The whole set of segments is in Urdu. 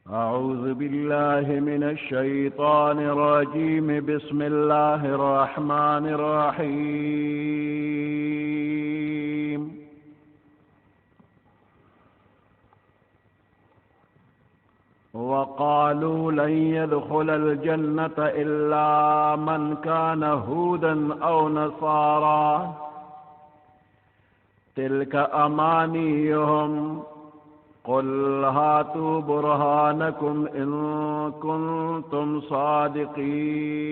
أعوذ بالله من الشيطان الرجيم بسم الله الرحمن الرحيم وقالوا لن يدخل الجنة إلا من كان هودا أو نصارى تلك أمانيهم قل هاتوا برهانكم إن كنتم صادقين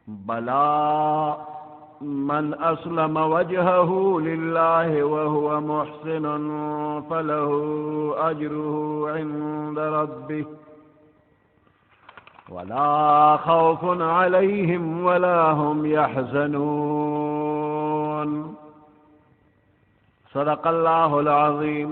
بلى من أسلم وجهه لله وهو محسن فله أجره عند ربه ولا خوف عليهم ولا هم يحزنون صدق الله العظيم.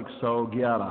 111।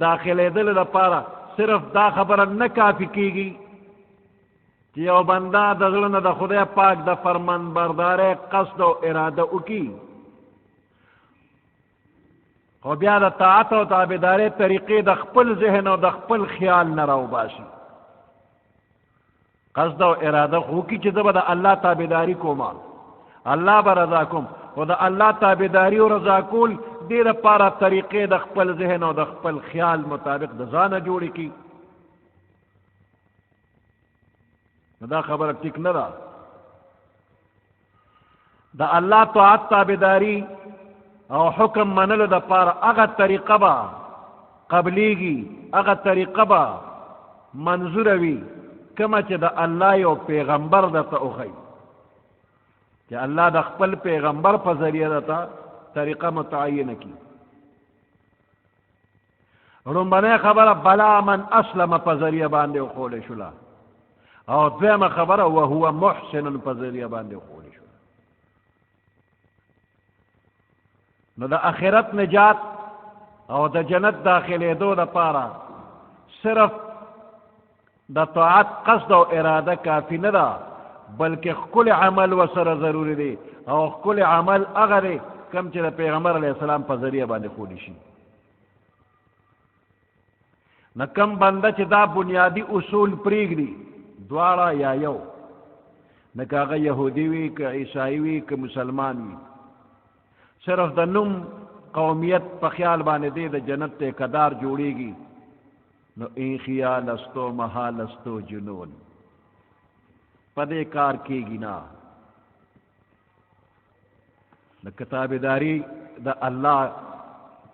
داخلے دل دا پارا صرف دا خبر نہ کافی کیگی کہ یو بندہ دا ظلن دا خدای پاک دا فرمان بردار قصد و ارادہ اکی خو بیا دا طاعت و تابدارے طریقے دا خپل ذہن و دا خپل خیال نہ راو باشی قصد و ارادہ خو کی چیز با دا اللہ تابداری کو ما اللہ با رضا کم و دا اللہ تابداری و رضا کول دیر پارا طریقے دا خپل ذہن و دا خپل خیال مطابق دا زانہ جوڑی کی دا خبر ٹک نہ دا دا اللہ طاعت تابداری او حکم منلو دا پارا اغا طریقہ با قبلیگی اغا طریقہ با منظوروی کما چی دا اللہ یو پیغمبر دا تا اخی کہ اللہ دا خپل پیغمبر پا ذریعہ دا تا طریقہ متعین کی رنبنے خبر بلا من اسلم پا ذریعہ باندے خول شلا او دویم خبر وهو محسن پا ذریعہ باندے خول شلا نو دا آخرت نجات او دا جنت داخلے دو دا پارا صرف دا طاعت قصد و ارادہ کافی نہ دا بلکہ کل عمل و سر ضروری دے او کل عمل اغرے کم چی دا پیغمبر علیہ السلام پا ذریعہ باندے خولی شی نہ کم بندہ چی دا بنیادی اصول پریگ دی دوارا یا یو نہ کاغا یہودی وی کہ عیسائی وی کہ مسلمان وی صرف دا نم قومیت پا خیال بانے دے دا جنت تے قدار جوڑی گی نو این خیال استو محال استو جنون پدے کار کی گی نا کتابداری دا اللہ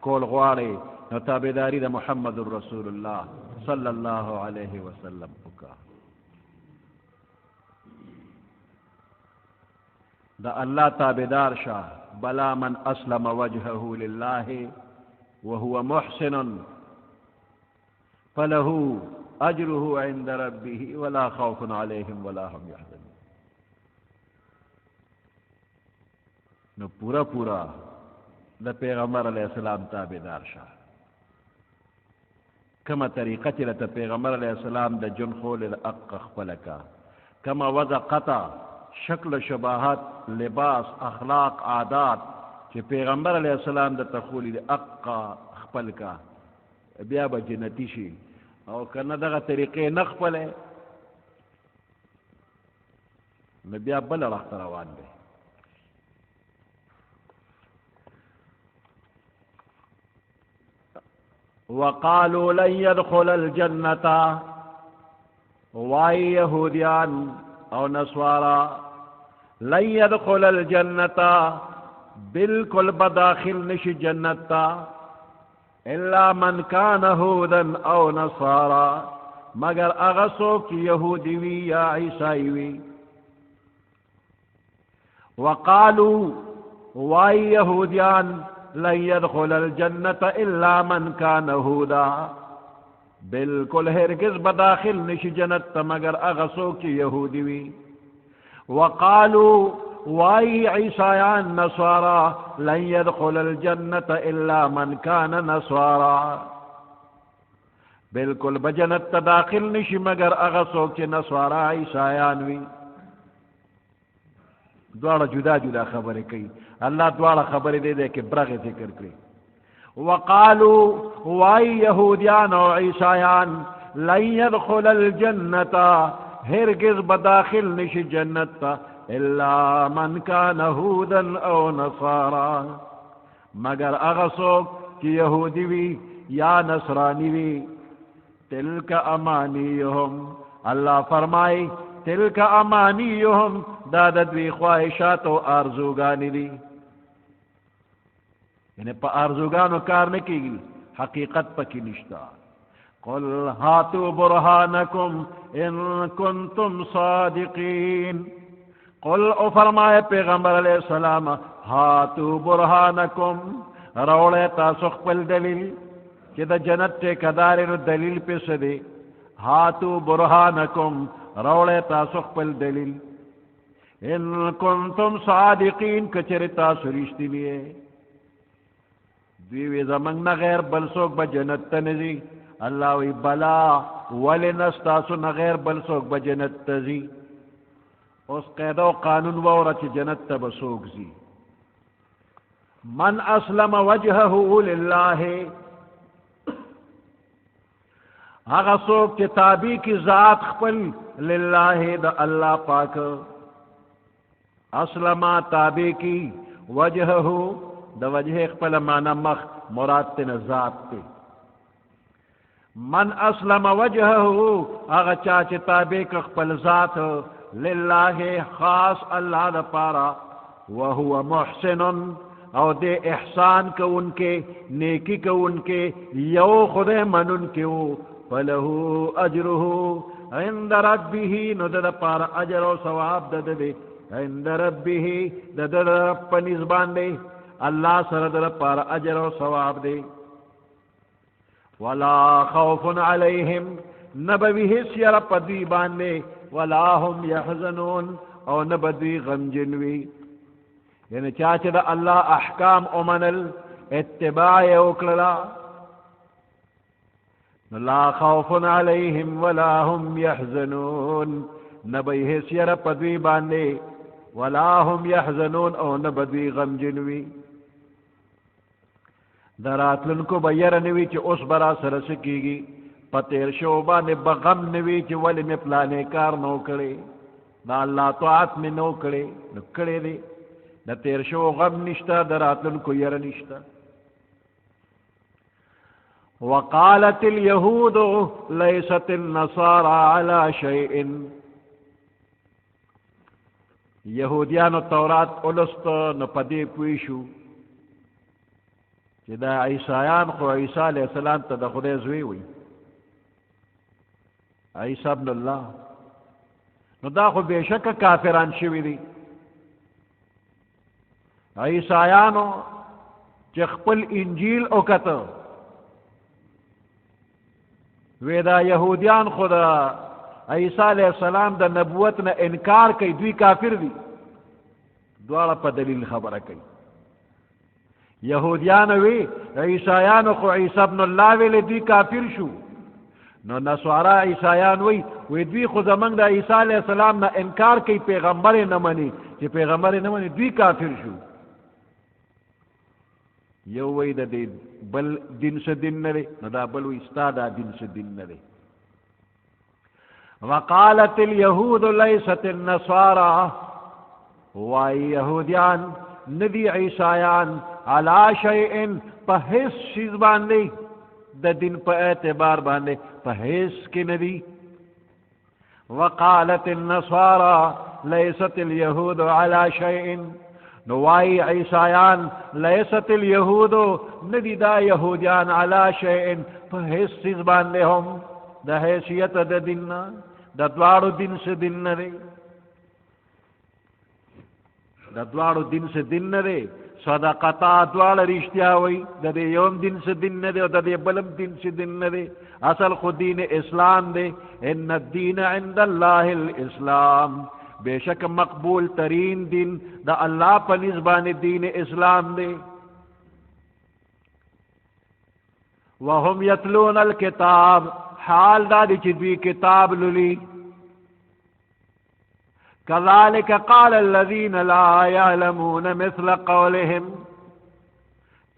کول غوارے نو تابداری دا محمد الرسول اللہ صلی اللہ علیہ وسلم کا دا اللہ تابدار شاہ بلا من اسلم وجهه لله وهو محسن فله اجره عند ربه ولا خوف عليهم ولا هم يحزنون نو پورا پورا دا پیغمبر علیہ السلام تابدار شاہ کما طریقہ چلتا پیغمبر علیہ السلام دا جن خول دا اق خپلکا کما وضع قطع شکل شباہت لباس اخلاق عادات کہ پیغمبر علیہ السلام دا تخولی دا اقا خپل کا بیا با جنتی شی او کرنا دا طریقے نخپلے بیا بلا رخت روان دے وقالوا لن يدخل الجنة وائی یہودیان او نسوارا لن يدخل الجنة بالکل بداخل نش جنتا الا من کان هودا او نصارا مگر اغسو کی یہودی وی یا عیسائی وی وقالوا وائی یہودیان لن يدخل الجنة الا من کان هودا بالکل ہرگز بداخل نش جنت مگر اغسو کی یہودی وی وقالوا وائی عیسایان نصارا لن يدخل الجنة الا من کان نصارا بالکل بجنت داخل نش مگر اغسو کی نصارا عیسایان وی دوارا جدا جدا خبریں کئی اللہ دوارا خبریں دے دے کہ برغ ذکر کری وقالوا وائی یہودیان و عیسایان لن يدخل الجنة ہرگز بداخل نش جنت الا من کان هودا او نصارا مگر اغسوک کی یہودی وی یا نصرانی وی تلک امانیہم اللہ فرمائی تلک امانیہم داددوی خواہشات و آرزوگانی دی یعنی پا آرزوگانو کار نکی گی حقیقت پا کی نشتا قل ہاتو برہانکم ان کنتم صادقین قل او فرمائے پیغمبر علیہ السلام ہاتو برہانکم روڑے تاسخ پل دلیل کہ دا جنت تے کدارن دلیل پہ سدے ہاتو برہانکم روڑے تاسخ پل دلیل ان کنتم صادقین کچر تاسو رشتی لیے دوی وی زمنګ نه غیر بل څوک به جنت ته نه ځي. الله وی بلا ولې نه ستاسو نه غیر بل څوک به جنت ته ځي. اوس قاعده او قانون واوره چې جنت ته به څوک ځي. من اسلم وجهه لله، هغه څوک چې تابع کی ذات خپل لله د الله پاک، اسلم تابع کی وجهه د وجه خپل معنا مخ مراد ته ذات ته. من اسلم وجهه هغه چا چې تابع کی خپل ذات لله خاص الله د پاره، وهو محسن او دے احسان کو ان کے نیکی کو ان کے یو خدے من ان کے ہو، فلہو اجرہو عند ربہ ندد پار اجر و ثواب دد دے، عند ربہ دد رب پنزبان دے، اللہ سرد پار اجر و ثواب دے. ولا خوف علیہم نبوی حسیر پدوی باندے، ولا هم یحزنون او نبدوی غم جنوی. یعنی چاچه دا اللہ احکام امنل اتباع اکللا، لا خوف علیہم ولا هم یحزنون نبی حسیر پدوی باندے، ولا هم یحزنون او نبدوی غم جنوی. دراتلن کو بیر نوی چی اس برا سرسکی گی، پتیر شعبان بغم نوی چی ولی میں پلانے کار نو کرے، نا اللہ طاعت میں نو کرے نکڑے دے، نہ تیر شو غم نشتا دراتن کو یر نشتا. وقالت اليهود ليست النصارى على شيء، یہودیان تورات اولست نہ پدے پویشو کہ دا عیسایان خو عیسیٰ علیہ السلام تا دا خدای زوی وی، عیسیٰ ابن اللہ، نو دا خو بے شک کافران شوی دی. عیسایانو چې خپل انجیل اوکته ویدا یهودیان خدا عیسی علیہ السلام د نبوت نه انکار کوي، دوی کافر دي. دواړه په دلیل خبره کوي. یهودیان وی عیسایانو خو عیسی ابن الله ویل دوی کافر شو، نو نصارا عیسایان وی دوی خو زمنګ د عیسی علیہ السلام نه انکار کوي، پیغمبر نه مني، چې پیغمبر نه مني دوی کافر شو. یو وی دا دی بل دین سے دین نرے، دا بل وی استا دا دین سے دین نرے. وقالت اليهود ليست النصارى، وائی یہودیان ندی عیسایان علی شیئن پا حس چیز باندے، دا دین پا اعتبار باندے پا حس کی ندی. وقالت النصارى ليست اليهود على شیئن، نوائی عیسایان لیست الیہود ندی دا یہودیان علا شیئن پا حیث باندے ہم دا حیثیت دا دن دا دوارو دن سے دن نرے، دا دوارو دن سے دن نرے. صدقتا دوار رشتیا ہوئی دا دے یوم دن سے دن نرے دا دے بلم دن سے دن نرے. اصل خود دین اسلام دے، ان الدین عند اللہ الاسلام، بے شک مقبول ترین دین دا اللہ پا نزبان دین اسلام دے. وهم یتلون الکتاب، حال دا دی چدوی کتاب للی. کذالک قال الذین لا یعلمون مثل قولهم،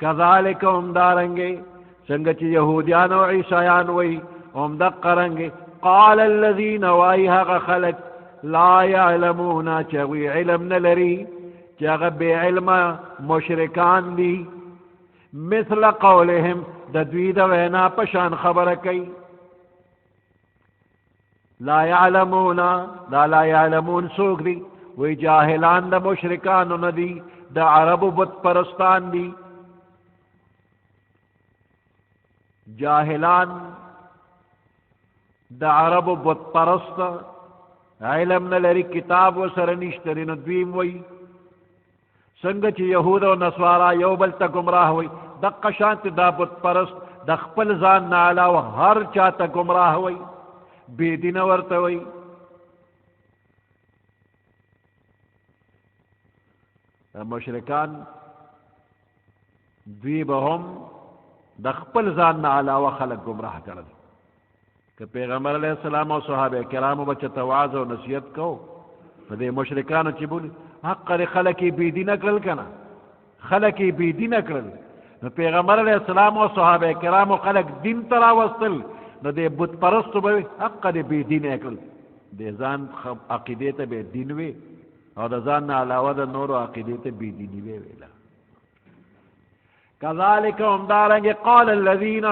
کذالک ہم دارنگے سنگچ یہودیان و عیسایان وی ہم دقرنگے. قال الذین وایہا خلق لا یعلمون چوی علم نلری، چاگا بے علم مشرکان دی، مثل قولهم دا دوی دا وینا پشان خبر کئی. لا یعلمون دا لا یعلمون سوک دی، وی جاہلان دا مشرکان ندی، دا عرب بت پرستان دی. جاہلان دا عرب بت پرست علم نلری، کتاب و سرنشتری ندویم وی. سنگ چی یہود و نصوارا یو بلتا گمراہ وی، دقا شانت دا بت پرست دا خپل زان نعلاو ہر چاہتا گمراہ وی، بے دین ورتا وی. مشرکان دوی به هم د خپل ځان نه علاوه خلک گمراه کړل. که پیغمبر علیہ السلام او صحابه کرامو به چېرته وعظ او نصیحت کو نو د مشرکانو چې بولي حق لري خلک یې بېدینه کړل که نه، خلک یې بېدینه کړل. نو پیغمبر علیہ السلام او صحابه کرامو خلک دین ته راوستل، نو د بت پرستو به حق دې بېدینه کړل. د ځان عقیدې ته به دین وي او د ځان نه علاوه د نورو عقیدې ته بېدیني ویله. كذلك هم دارنگ قال الذين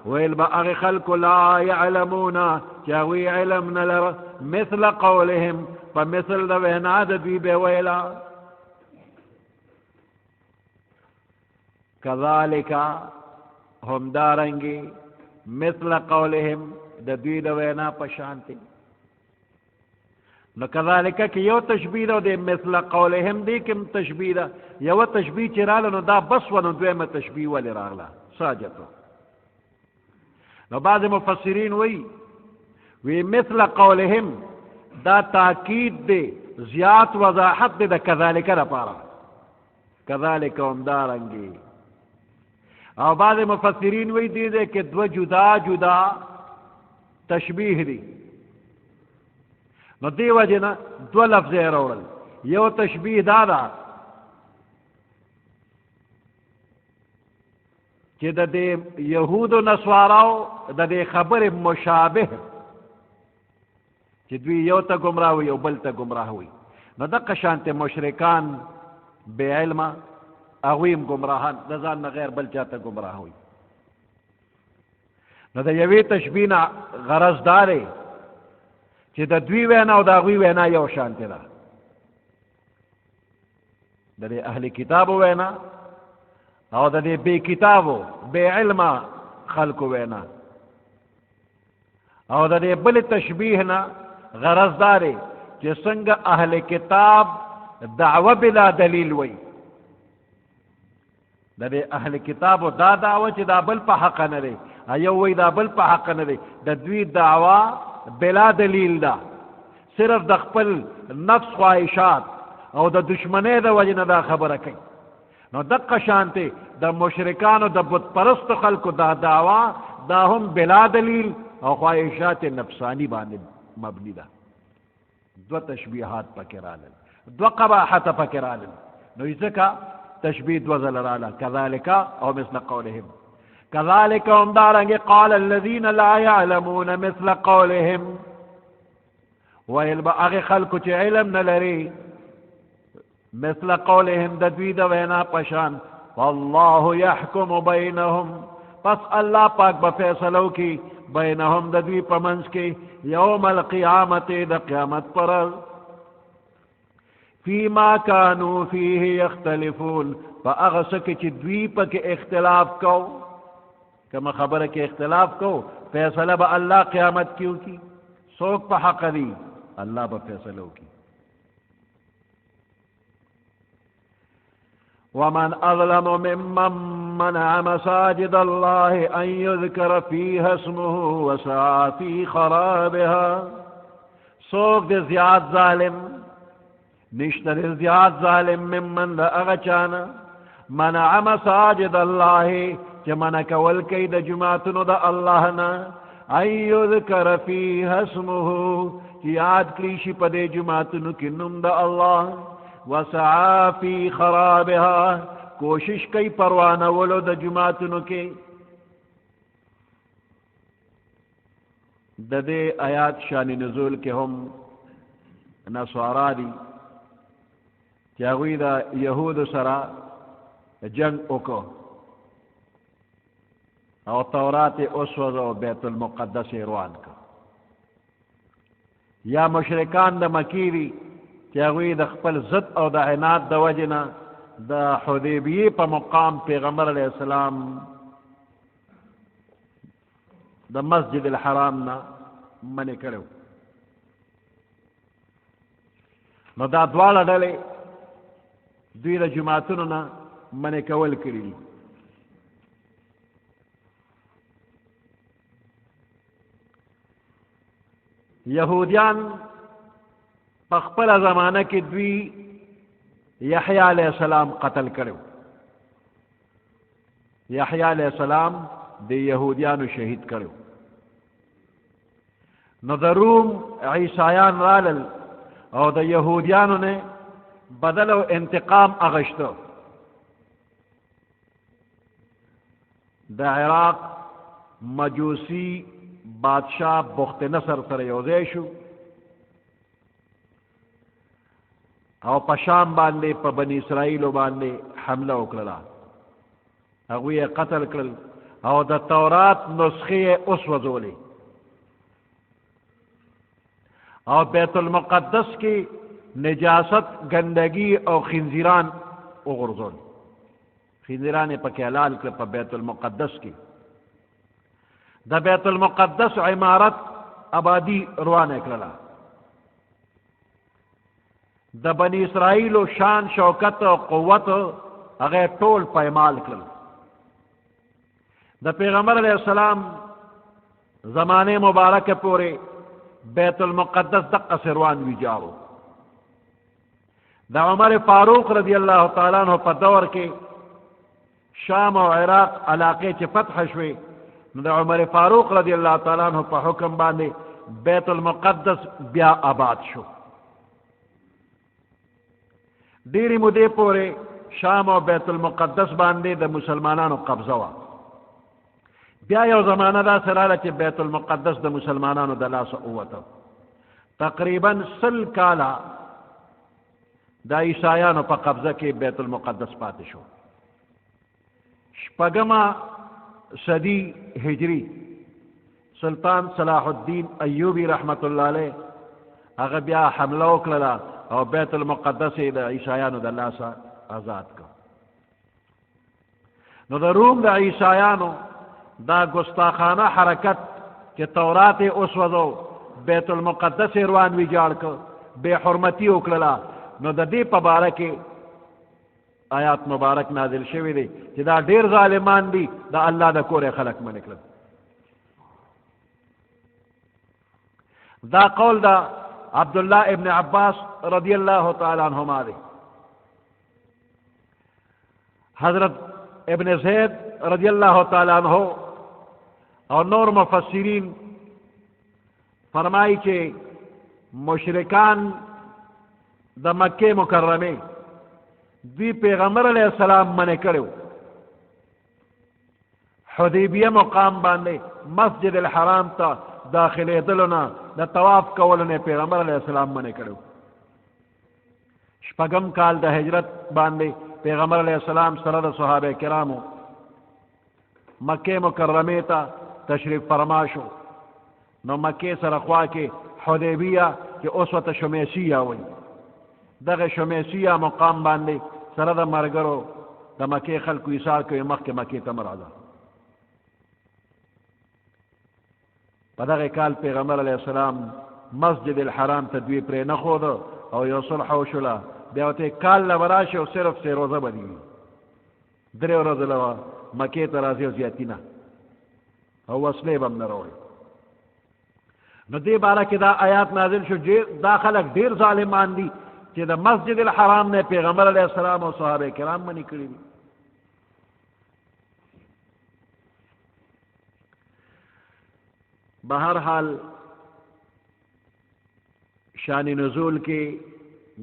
ويل بأغ خلق لا يعلمون جاوي علم نلر مثل قولهم فمثل دوينا دوي بويلا. كذلك هم دارنگ مثل قولهم دوي دوينا پشانتی. نو كذلك کی یو تشبیه ده د مثل قولهم دی کم تشبیه ده یو تشبیه چې راغله نو دا بس ونه دویمه تشبیه ولې راغله ساجتو. نو بعض مفسرین وی مثل قولهم دا تاکید دی زیات وضاحت دی د كذلك لپاره كذلك هم دارنگی. او بعض مفسرین وی دی کې دو جدا جدا تشبیه دی. نو دی وجه نه دو لفظ یې راوړل. یو تشبیه دا ده چې د دې یهودو نصاراو د دې خبرې مشابه چې دوی یو ته ګمراه وي یو بل ته ګمراه وي. نو دغه شانته مشرکان بې علمه هغوی هم ګمراهان د ځان نه غیر بل چا ته ګمراه وي. نو د یوې تشبیه نه غرض دا دی چې د دوی وینا او د هغوی وینا یو شانتې ده. د دې اهل کتابو وینا او د دې بې کتابو بې علمه خلکو وینا. او د دې بل تشبیه نه غرض دا دی چې څنګه اهل کتاب دعوه بلا دلیل وی، د دې اهل کتابو دا دعوه چې دا بل په حق نه دی، یو وی دا بل په حق نه دی، د دوی دعوه بلا دلیل ده، صرف د خپل نفس خواهشات او د دشمنۍ د وجې نه دا خبره کوي. نو دقه شانتې د مشرکانو د بت پرستو خلکو دا دعوه دا هم بلا دلیل او خواهشات نفسانی باندې مبني ده. دو تشبیحات پکې رالل، دو قباحت پکې رالل. نو ځکه تشبیه دو ځله راله كذلك او مثل قولهم. كذلك هم دارنگی قال الذين لا يعلمون مثل قولهم ویل با اغی خلکو چه علم نلری مثل قولهم د دوی د وینا پشان والله يحكم بينهم پس اللہ پاک بفیصلو کی بینهم د دوی پمنس کی یوم القیامت د قیامت پر فيما كانوا فيه يختلفون فاغسک چی دوی پک اختلاف کو کما خبر کے اختلاف کو فیصلہ با اللہ قیامت کیوں کی سوک پا حق دی اللہ با فیصلہ کی. ومن اظلم ممن منع مساجد الله ان يذكر فيها اسمه وسعى في خرابها. سوک دے زیاد ظالم نشتر زیاد ظالم ممن دا اغچانا منع مساجد الله چې منع کول کوي د جماعتونو د الله نه ان یذکر فیها اسمه چې یاد کړي شي په دې جماعتونو کې نوم د الله وسعى فی خرابها کوشش کوي پروانولو د جماعتونو کې. د دې آیات شان نزول کې هم نصارا دي چې هغوی د یهودو سره جنگ وکړو او تورات اسود او بیت المقدس روان کا. یا مشرکان د مکیری چې هغوی د خپل ضد او د عناد د وجې نه د حدیبیې په مقام پیغمبر علیہ السلام د مسجد الحرام نه منع کړو. نو دا دواړه ډلې دوی د جماعتونو نه منع کول کړي دي. یهودیان په خپل زمانہ کې دوی یحیی علیہ السلام قتل کړو. یحیی علیہ السلام د یهودیانو شهید کړو. نو د روم عیسایان رالل او د یهودیانو نه بدل او انتقام اغشتو. د عراق مجوسی بادشاہ بخت نصر سره یوځای شو او په شام باندې په بنی اسرائیل باندې حمله وکړه. هغوی یې قتل کړل او د تورات نسخې یې وسوځولې او بیت المقدس کې نجاست گندگی او خنزیران وغورځول. خنزیران یې پکې حلال کړل په بیت المقدس کې. د بیت المقدس عمارت آبادی روانه کړله. د بنی اسرائیل شان شوکت او قوت هغه ټول پایمال کړل. د پیغمبر علیہ السلام زمانه مبارکه پورې بیت المقدس دقه سروان ویجاو. د عمر فاروق رضی الله تعالی عنہ په دور کې شام او عراق علاقې چې فتح شوې، نو د عمر فاروق رضی الله تعالی عنہ په حکم باندې بیت المقدس بیا آباد شو. ډیری مودې پورې شام او بیت المقدس باندې د مسلمانانو قبضه وه. بیا یو زمانه داسې راغله چې بیت المقدس د مسلمانانو د لاسه ووته. تقریبا 100 کاله د عیسایانو په قبضه کې بیت المقدس پاتې شو. شپږمه صدی هجری سلطان صلاح الدین ایوبی رحمت الله علیه هغه بیا حمله وکړله او بیت المقدس د عیسایانو د لاسه آزاد کړ. نو د روم د عیسایانو دا گستاخانه حرکت چې تورات یې وسوځو، بیت المقدس یې روان ویجاړ کړ، بے حرمتي وکړله، نو د دې په باره کې آیات مبارک نازل شوی دی چې دا ډیر ظالمان دي، د الله د کور خلق منع کړل. دا قول دا عبداللہ ابن عباس رضی اللہ تعالی عنہما دی. حضرت ابن زید رضی اللہ تعالی عنہ اور نور مفسرین فرمائی کہ مشرکان د مکہ مکرمه دوی پیغمبر علیہ السلام منع کړو. حدیبیه مقام باندې مسجد الحرام ته داخله دلونه د طواف کولو نه پیغمبر علیہ السلام منع کړو. شپږم کال د هجرت باندې پیغمبر علیہ السلام سره د صحابه کرامو مکه مکرمه ته تشریف فرما شو. نو مکه سره خوا کې حدیبیه چې اوس ورته شمیسیه وایي، دغه شمیسیه مقام باندې سره د مرګرو د مکه خلکو ایثار کوي مخکې مکې ته مه راځه. په دغه کال پیغمبر علیہ السلام مسجد الحرام ته دوی پرې نه ښوده او یو صلح وشوله. بیا ورته کال له به راشي او صرف 3 روزه به دي، 3 ورځې له مکې ته راځي او زیاتي نه، او وسلې به هم نه راوړي. نو دې باره کې دا آیات نازل شو دا خلک ډېر ظالمان دي چې د مسجد الحرام نه پیغمبر علیہ السلام او صحابه کرام منع کړي دي. بہرحال شان نزول کې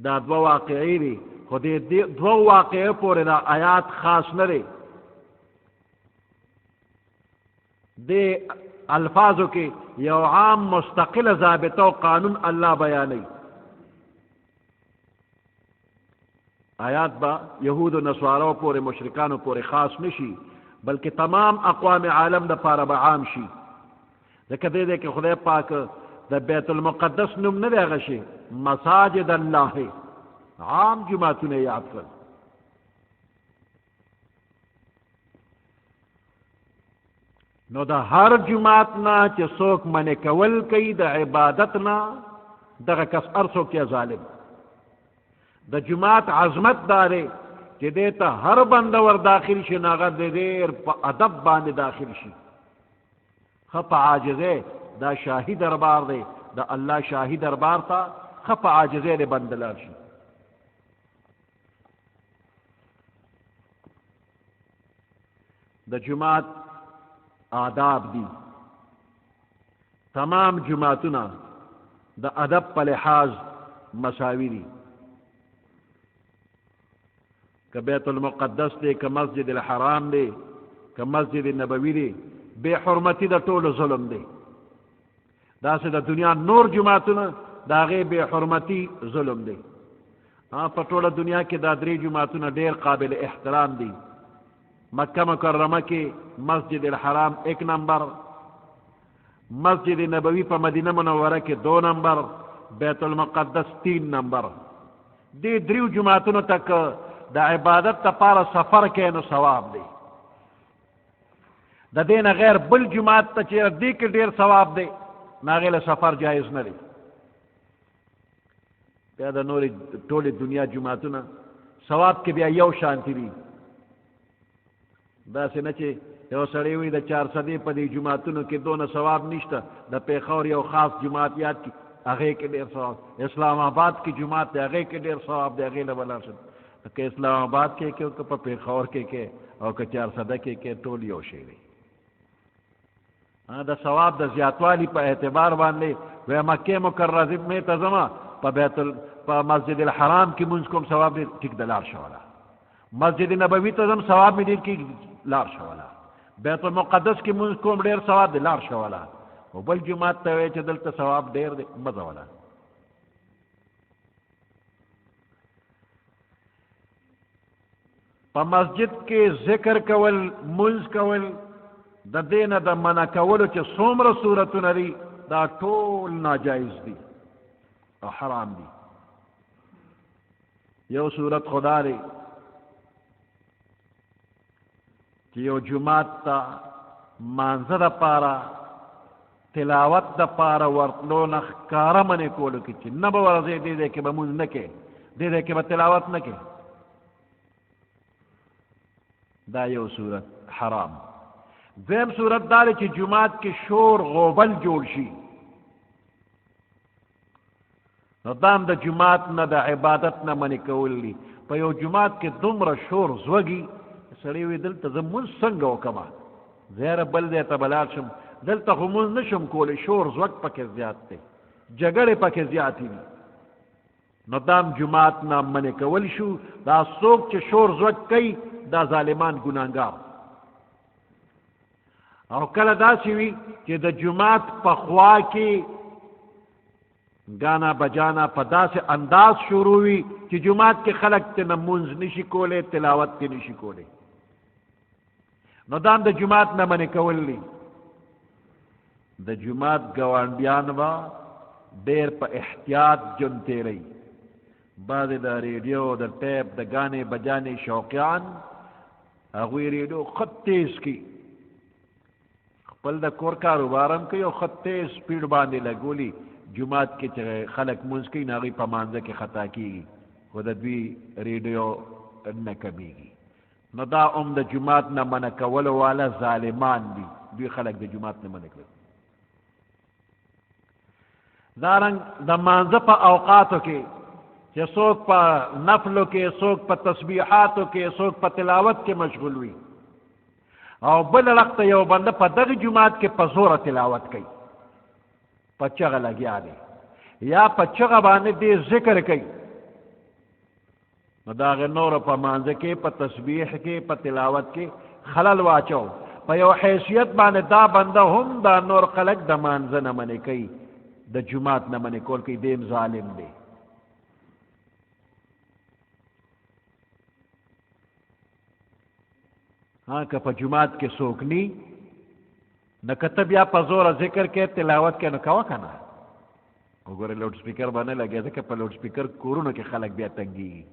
دا 2 واقعې دي، خو دې 2 واقعې پورې دا آیات خاص نه دی. دې الفاظو کې یو عام مستقل ضابطه او قانون الله بیانوي. آیات با یهود و نصارو پورې مشرکانو پورې خاص نشي، بلکې تمام اقوام عالم د پاره به عام شي. ځکه دې کې خدای پاک د بیت المقدس نوم نه دی هغه شي، مساجد الله عام جماعتونه یاد کړل. نو د هر جماعت نه چې څوک منع کول کوي د عبادت نه، دغه کس هر څوک یې ظالم. د جماعت عظمت دا دی چې دې ته هر بنده ور داخل شي، نو هغه ډېر په ادب باندې داخل شي. خپ عاجزه دا شاهی دربار دی، دا الله شاهی دربار تا خپ عاجزه دی بندلار شي. د جماعت آداب دي. تمام جماعتونه د ادب په لحاظ مساوي دي، که بیت المقدس دی، که مسجد الحرام دی، که مسجد نبوی دی، بے حرمتی د ټولو ظلم دی. داسې د دنیا نور جماعتونه د هغې بے حرمتی ظلم دی. په ټوله دنیا کې دا درې جماعتونه ډېر قابل احترام دي. مکه مکرمه کې مسجد الحرام 1 نمبر، مسجد نبوی په مدینه منوره کې 2 نمبر، بیت المقدس 3 نمبر. دې دریو جماعتونو تک د عبادت لپاره سفر کې نو ثواب دی. د دې نه غیر بل جماعت ته چې دې کې ډېر ثواب دی، نو هغې له سفر جایز نه دی. بیا د نورې ټولې دنیا جماعتونه ثواب کې بیا یو شانتي دي. داسې نه چې یو سړی وي د 400 په دې جماعتونو کې دونه ثواب نشته، د پېښور یو خاص جماعت یاد کړي هغې کې ډېر ثواب، اسلام آباد کې جماعت دی هغې کې ډېر ثواب دی، هغې له به لاړ شم. که اسلام آباد کې کې که په پېښور کې او که 400 کې ټول یو شی دی. د ثواب د زیاتوالي په اعتبار باندې وی مکې مکرمې ته ځمه، په مسجد الحرام کې مونځ کوم ثواب دی، ټیک د لاړ شوله. مسجد نبوي ته ځم ثواب مې ډېر کېږي، لاړ شوله. بیت المقدس کې مونځ کوم ډېر ثواب دی، لاړ شوله. او بل جماعت ته وایي چې دلته ثواب ډېر دی، مه ځوله. په مسجد کې ذکر کول، مونځ کول، د دې نه د منع کولو چې څومره صورتونه دي دا ټول ناجایز دي او حرام دي. یو صورت خدا دی چې یو جماعت ته مانځه دپاره، تلاوت دپاره ورتلو نه ښکاره منې کولو کې چې نه به ورځې دې ځای کې به مونځ نه کوې، دې ځای کې به تلاوت نه کوې. دا یو صورت حرام. دویم صورت دا دی چې جماعت کې شور غوبل جوړ شي، نو دا هم د جماعت نه د عبادت نه منې کول دي. په یو جماعت کې دومره شور زوږي، سړی وي دلته زه مونځ څنګه وکړمه، زیاره بل ځای ته به لاړ شم، دلته خو مونځ نه شم کولی، شور زوږ پکې زیات دی، جګړې پکې زیاتې دي. نو دا هم جماعت نه منې کول شو. دا څوک چې شور زوږ کوي دا ظالمان ګناهګار. او کله داسې وي چې د جماعت په خوا کې ګانا بجانا په داسې انداز شروع وي چې جماعت کې خلک ترې مونځ نشي کولی، تلاوت کې نشي کولی، نو دا هم د جماعت نه منې کول دي. د جماعت ګاونډیان به ډېر په احتیاط ژوند تېروي. بعضې د ریډیو د ټیپ د ګانې بجانې شوقیان هغوی ریډیو ښه تیز کړي، خپل د کور کاروبار هم کوي او ښه تیز سپیډ باندې لګولي. جماعت کې چې خلک مونځ کوي نو هغوی په مانځه کې خطا کېږي، خو د دوی ریډیو نه کمیږي. نو دا هم د جماعت نه منع کولو والا ظالمان دي، دوی خلک د جماعت نه منع کوي. دارنګ د مانځه په اوقاتو کې چې څوک په نفلو کې، څوک په تسبیحاتو کې، څوک په تلاوت کې مشغول وي، او بل وخت یو بنده په دغه جماعت کې په زوره تلاوت کوي، په چغه لګیا دی یا په چغه باندې دې ذکر کوي، نو د هغې نورو په مانځه کې، په تسبیح کې، په تلاوت کې خلل واچو. په یو حیثیت باندې دا بنده هم دا نور خلک د مانځه نه منې کوي، د جماعت نه منې کول کوي، دیم ظالم دی. که په جماعت کې څوک نی، نو که ته بیا په زوره ذکر کې، تلاوت کې، نو کوه که نه. وګوره لوډ سپیکر باندې لګیا، ځکه په لوډ سپیکر کورونو کې خلک بیا تنګېږي.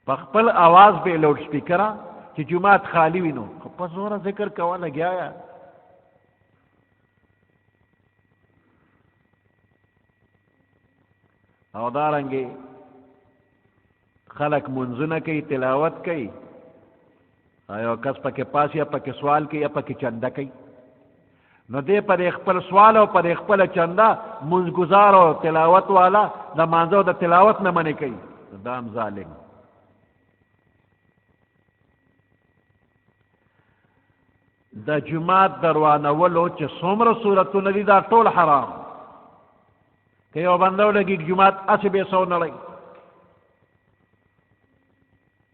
په خپل آواز به لوډ سپیکره چې جماعت خالی وي نو په زوره ذکر کوه، لګیا یا. او دارنګې خلک منځونه کوي، تلاوت کوي، یو کس پکې پاس یا پکې سوال کوي یا پکې چنده کوي، نو دې پر خپل سوال او پر خپل چنده منځګزار او تلاوت والا د مانځه او د تلاوت نه منې کوي، دا هم ظالم. د جماعت دروانولو چې څومره صورتونه دي دا ټول حرام. که یو بنده ولګي جماعت اسې بې سو نړی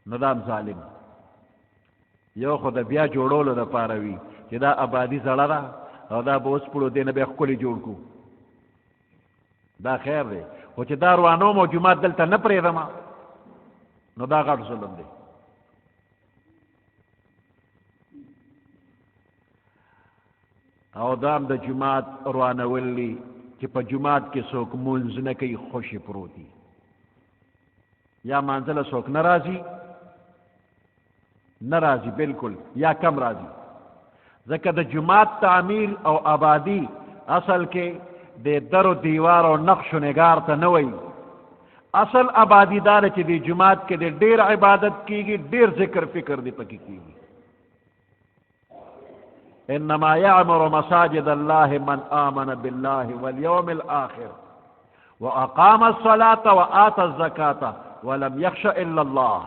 نو دا هم ظالم. یو خو د بیا جوړولو دپاره وي چې دا آبادي زړه ده او دا به اوس پړو دی نه بیا ښکلې جوړ کړو، دا خیر دی. خو چې دا روانوم او جماعت دلته نه پرېږدم نو دا غټ ظلم دی. او دا هم د جماعت روانول دي چې په جماعت کې څوک مونځ نه کوي، خوشې پروت دي، یا مانځله څوک نه راځي نه راځي بالکل، یا کم راځي. ځکه د جماعت تعمیر او آبادی اصل کې د در و دیوار او نقش و نگار ته نه وایي. اصل آبادی دار چې د جماعت کې د ډیر عبادت کیږي، ډیر ذکر فکر دی پکې کیږي. انما یعمر مساجد الله من آمن بالله والیوم الآخر واقام الصلاة وآتى الزکاة ولم یخش الا الله.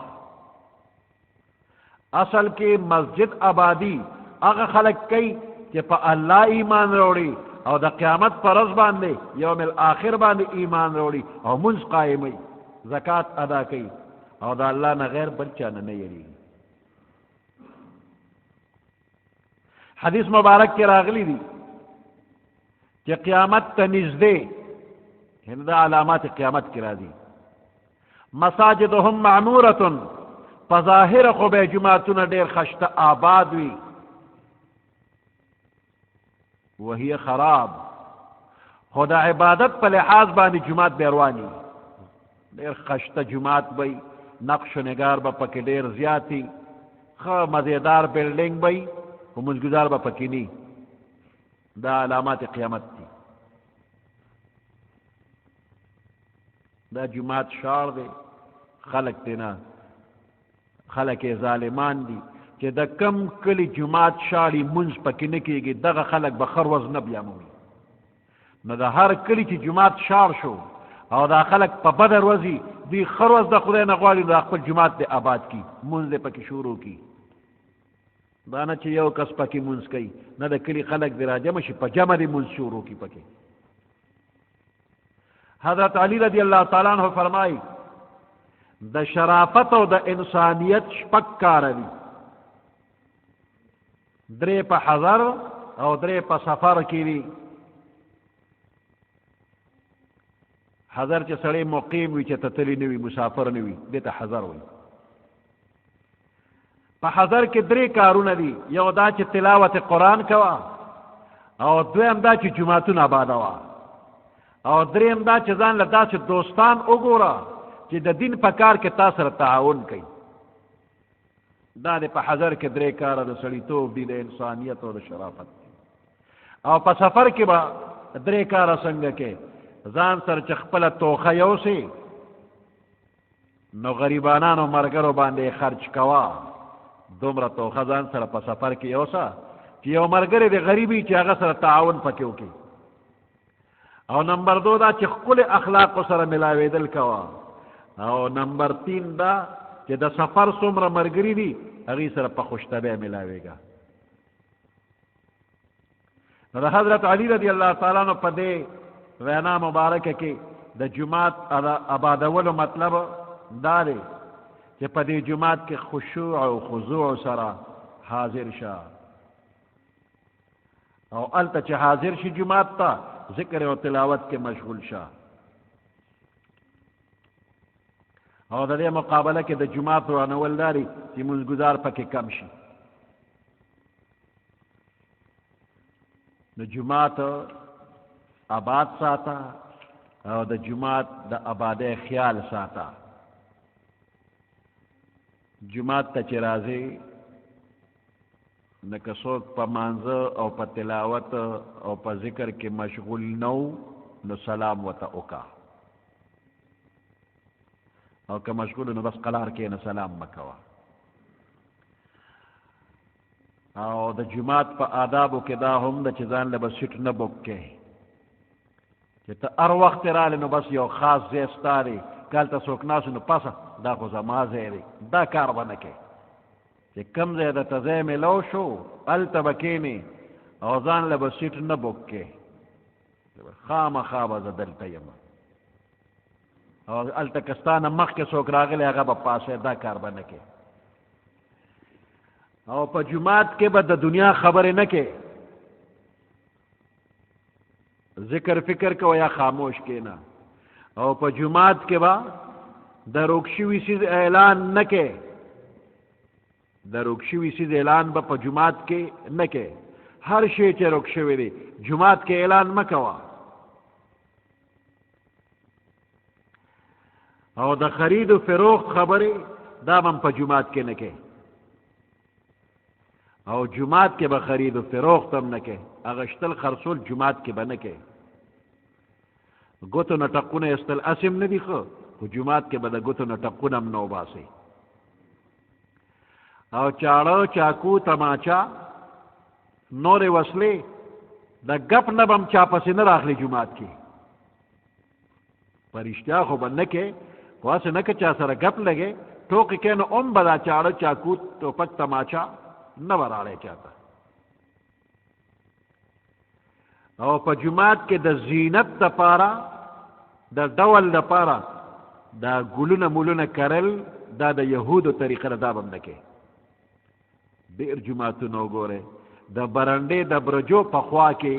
اصل کې مسجد آبادی هغه خلق کوي چې په الله ایمان وروړي او د قیامت پر ورځ باندې یوم الآخر باندې ایمان وروړي او منځ قایموي، زکات ادا کوي او د الله نه غیر بل چا نه یریږي. حدیث مبارک کې راغلی دی چې قیامت ته نږدې، یعنې دا علامات قیامت کې راځي، مساجدهم معمورة، په ظاهره خو به جماعتونه ډېر خشته آباد وي، وهي خراب، خو د عبادت په لحاظ باندې جماعت به رواني، ډېر خشته جماعت وي، نقش و نگار به پکې ډېر زیاتي، ښه مزیدار بلډینګ وي، خو منځګزار به پکې ني. دا علامات قیامت دي. دا جماعت شار دی، خلق دی نه، خلق ظالمان دي چې د کم کلی جماعت شاړي منځ پکې نه کېږي، دغه خلق به خر ورځ نه بیاموي. نو د هر کلی چې جماعت شار شو او دا خلق په بدر ورځي دوی خر ورځ د خدای نه غواړي د خپل جماعت دی آباد کی، منځ دی پکې شروع کی. دا نه چې یو کس پکې منځ کوي، نه د کلی خلق دی راجمع شي په جمع دی منځ شروع کی پکې. حضرت علی رضی اللہ تعالیٰ عنہ فرمائی د شرافت او د انسانیت شپږ کاره دي، درې په حضر او درې په سفر کې دي. حضر چې سړی مقیم وي، چې تتلی نه وي، مسافر نه وي، دې ته حضر وي. په حضر کې درې کارونه دي، یو دا چې تلاوت قرآن کوه، او دویم دا چې جماعتونه آبادوه، او دریم دا چې ځان له داسې دوستان وګوره چې د دین په کار کې تا سره تعاون کوي. دا د په حضر کې درې کاره د سړیتوب دي، د انسانیت او د شرافت. او په سفر کې به درې کاره څنګه کې ځان سره چې خپله توخه یوسې نو غریبانانو ملګرو باندې خرچ کوه، دومره توخه ځان سره په سفر کې یوسه چې یو ملګری د غریبي چې هغه سره تعاون پکې وکړي. او نمبر دو دا چې ښکلې اخلاقو سره ملاوېدل کوه. او نمبر تین دا چې د سفر څومره ملګري دي هغوی سره په خوشطبع ملاوېږه. نو د حضرت علی رضی اللہ تعالیٰ عنہ په دې وینا مبارکه کې د جماعت آبادولو مطلب دا دی چې په دې جماعت کې خشوع او خضوع سره حاضر شه، او هلته چې حاضر شي جماعت ته ذکر او تلاوت کې مشغول شه. او د دې مقابله کې د جماعت روانول داري چې منځګزار پکې کم شي. د جماعت آباد ساته او د جماعت د آبادۍ خیال ساته. جماعت ته چې راځي نو که څوک په مانځه او په تلاوت او په ذکر کې مشغول نه نو سلام ورته وکړه، او که مشغول نو بس قلار کې نه سلام مه کوه. او د جماعت په آدابو کې دا هم ده چې ځان له به سیټ نه بک کې، چې ته هر وخت راغلې نو بس یو خاص ځای ستا دی، که هلته څوک ناست نو پاسه دا خو زما ځای دی، دا کار به نه کوې. چې کم ځای د تځای میلو شو هلته به کښېنې او ځان له به سیټ نه بوک کې خامخا به زه دلته یم او هلته که ستا نه مخکې څوک راغلی هغه به پاسې دا کار به نه کې او په جماعت کې به د دنیا خبرې نه کې ذکر فکر کوه یا خاموش کېنه او په جماعت کې به د روک شوي څیز اعلان نه کې د روک شوي څیز اعلان به په جماعت کې نه کې هر شی چې روک شوی دی جماعت کې اعلان مه کوه او د خرید و فروخت خبرې دا به په جماعت کې نه کې او جماعت کې به خرید و فروخت هم نه کې اغشتل خرڅول جماعت کې به نه کې ګوتو نه ټقونه ایستل اسم نه دي خو جماعت کې به د ګوتو نه ټقونه هم نه وباسئ او چاړه چاکو تماچا نورې وسلې د ګپ نه به هم چا پسې نه راغلي جماعت کې په رښتیا خو به نه کې خو هسې نه که چا سره ګپ لګې ټوکې کې نو هم به دا چاړه چاکو ټوپک تماچا نه به راړی چاته او په جماعت کې د زینت دپاره د ډول دپاره دا ګلونه مولونه کرل دا د یهودو طریقه ده دا به هم نه کې ډېر جماعتونه وګورئ د برنډې د برجو په خوا کې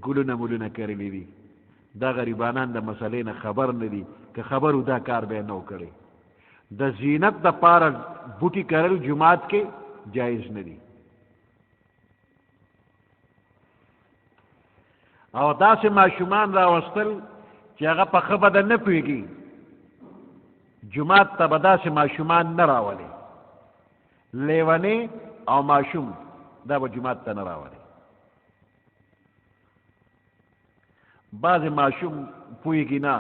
ګلونه مولونه کرلي دي دا غریبانان د مسلې نه خبر نه دي که خبرو دا کار به یې نه و کړی د زینت دپاره بوټي کرل جماعت کې جایز نه دي او داسې ماشومان راوستل چې هغه په ښه بده نه پوهېږي جماعت ته به داسې ماشومان نه راولي لیونې او ماشوم دا به جماعت ته نه راولي بعضې ماشوم پوهېږي نه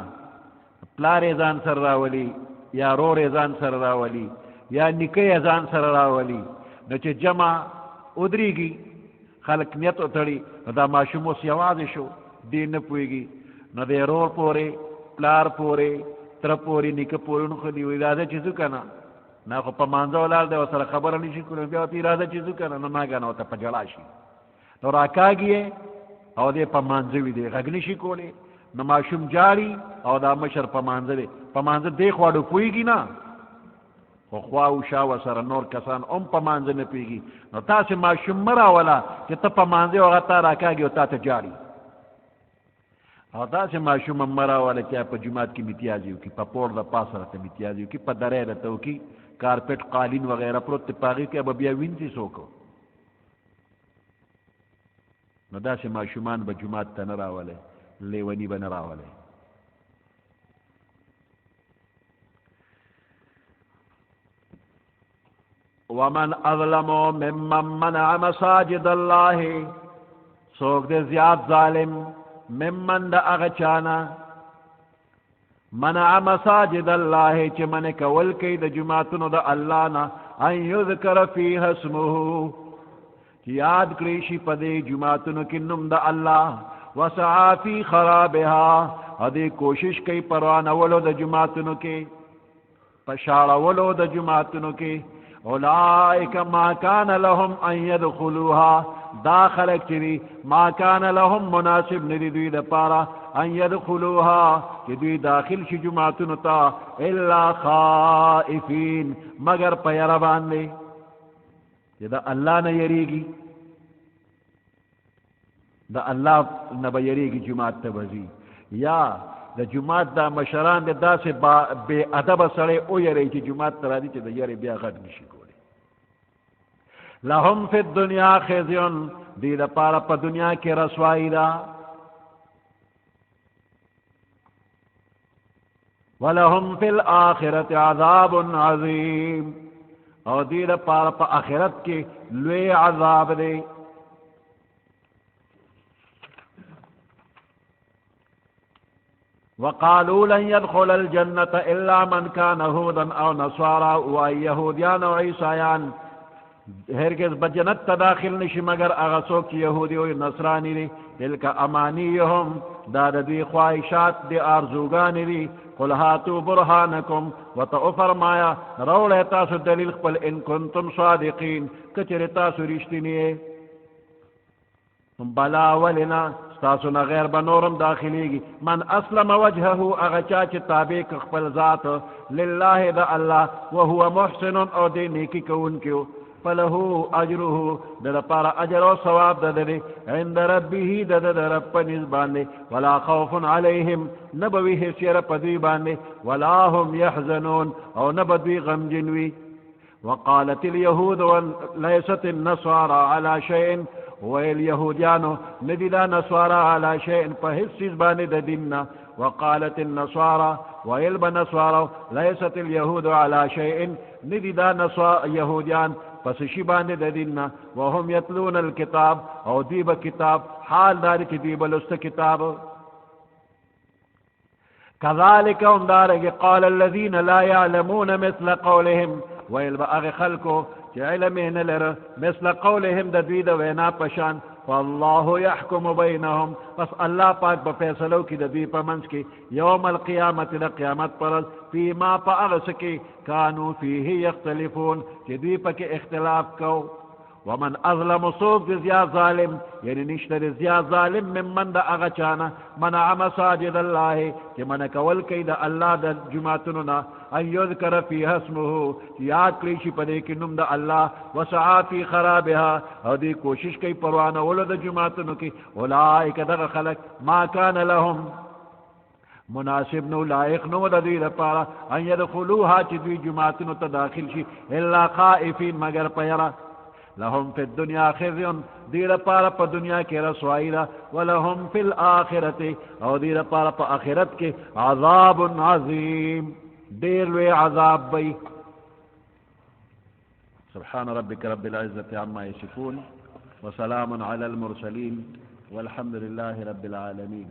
پلار یې ځان سره راولي یا رور یې ځان سره راولي یا نیکه یې ځان سره راولي نو چې جمع ودرېږي خلک نیت وتړي نو دا ماشوم اوس یوازې شو دې نه پوهېږي نو د رور پورې پلار پورې تره پورې نیکه پورې نو خو دې وایي راځه چې ځو که نه نه خو په مانځه ولاړ دی ورسره خبره نه شي کولی بیا ورته راځه چې ځو که نه نو ناګانه ورته په ژړا شي نو راکاږي یې او دې په مانځه وي دی غږ نه شي کولی نو ماشوم جاړي او دا مشر په مانځه دی په مانځه دې خواړو پوهېږي نه خو خوا او شا ورسره نور کسان هم په مانځه نه پوهېږي نو تاسې ماشوم مه راوله چې ته په مانځه هغه تا راکاږي او تا ته جاړي او داسې ماشوم هم مه راوله چې په جومات کې امتیازي وکړي په پور د پاسه راته امتیازي وکړي په درې راته وکړي کارپېټ قالین وغیره پروت دی په هغې کې به بیا وینځي څوک نو داسې ماشومان به جومات ته نه راولئ لیوني به نه راولئ ومن اظلم ممن منع مساجد الله څوک دې زیات ظالم ممن د هغه چانا منع مساجد الله چې منع کول کوي د جماعتونو د الله نه ان یذکر فیها اسمه چې یاد کړی شي په دې جماعتونو کې نوم د الله وسعى فی خرابها ا دې کوشش کوي پروانولو د جماعتونو کې پشاړولو د جماعتونو کې اولئک ما کان لهم ان يدخلوها داخل چری ما کان لهم مناسب ندی دوی د پاره ان يدخلوها چې دوی داخل شي جماعتونو ته الا خائفین مگر په یاره باندې چې د الله نه یریږي د الله نه به یریږي جماعت ته وځي یا د جماعت دا مشران د داسې بې ادبه سړی ویری چې جماعت ته راځي چې د یارې بیا غږ نشي کولی لهم فی الدنیا خزي دې دپاره په دنیا کې رسوایي ده ولهم فی الآخرة عذاب عظیم او دې دپاره په آخرت کې لوی عذاب دی وقالوا لن يدخل الجنة إلا من كان هودا أو نصارى وأي يهوديان أو عيسایان ہرگز بجنت تداخل نشی مگر اغسوک چی یہودی و نصرانی دی تلک امانیہم داد دی خواہشات دی آرزوگانی دی قل ہاتو برحانکم و تا فرمایا رول تاسو دلیل خپل ان کنتم صادقین کچر تاسو رشتینی بلا ولنا ستاسو نغیر بنورم داخلی گی من اسلم وجهه اغچا چی تابیک خپل ذات للہ دا اللہ وهو محسن او دی نیکی کون کیو فلہو اجرہو دا پارا اجر و ثواب دا دے عند ربیہی دا دا رب پنیز باندے ولا خوف علیہم نبوی حسیر پدوی باندے ولا هم یحزنون او نبدوی غم جنوی وقالت اليهود وليست النصارى على شيء واليهوديانو ندلا نصارى على شيء فهسيز باندے دا دیننا وقالت النصارى ويلب نصارى ليست اليهود على شيء ندلا يهوديان پس شیبان دا دیننا وهم یتلون الكتاب او دیب کتاب حال داری کی دیب لست کتاب كذلك هم دارك قال الذين لا يعلمون مثل قولهم ويلبا اغي خلقو علمين لر مثل قولهم دا دوید وینا پشان فالله يحكم بينهم بس اللہ پاک بفیصلو کی دبی پمنس کی یوم القیامت دا قیامت پرد فیما پا اغسکی کانو فیہ یختلفون کہ دی پا کے اختلاف کو ومن اظلم صوف زیا ظالم یعنی نشتر زیا ظالم من دا اغچانا منع مساجد اللہ کہ من کول کی دا اللہ دا جماعتننا ان یذکر فیها اسمه یاد کلیشی پدے کی نم دا اللہ وسعا فی خرابها او دی کوشش کی پروانا ولد جماعتنو کی اولائک دا خلق ما کان لهم مناسب نو لائق نو دا دی لپارا ان یدخلوها چی دوی جماعتنو تداخل شی الا خائفین مگر پیرا لهم فی الدنیا خزی دیر پارا پا دنیا کے رسوائی دا ولهم فی الآخرت او دیر پارا پا آخرت کے عذاب عظیم دیر لوے عذاب بی سبحان ربک رب العزت عما یصفون وسلام علی المرسلین والحمد للہ رب العالمین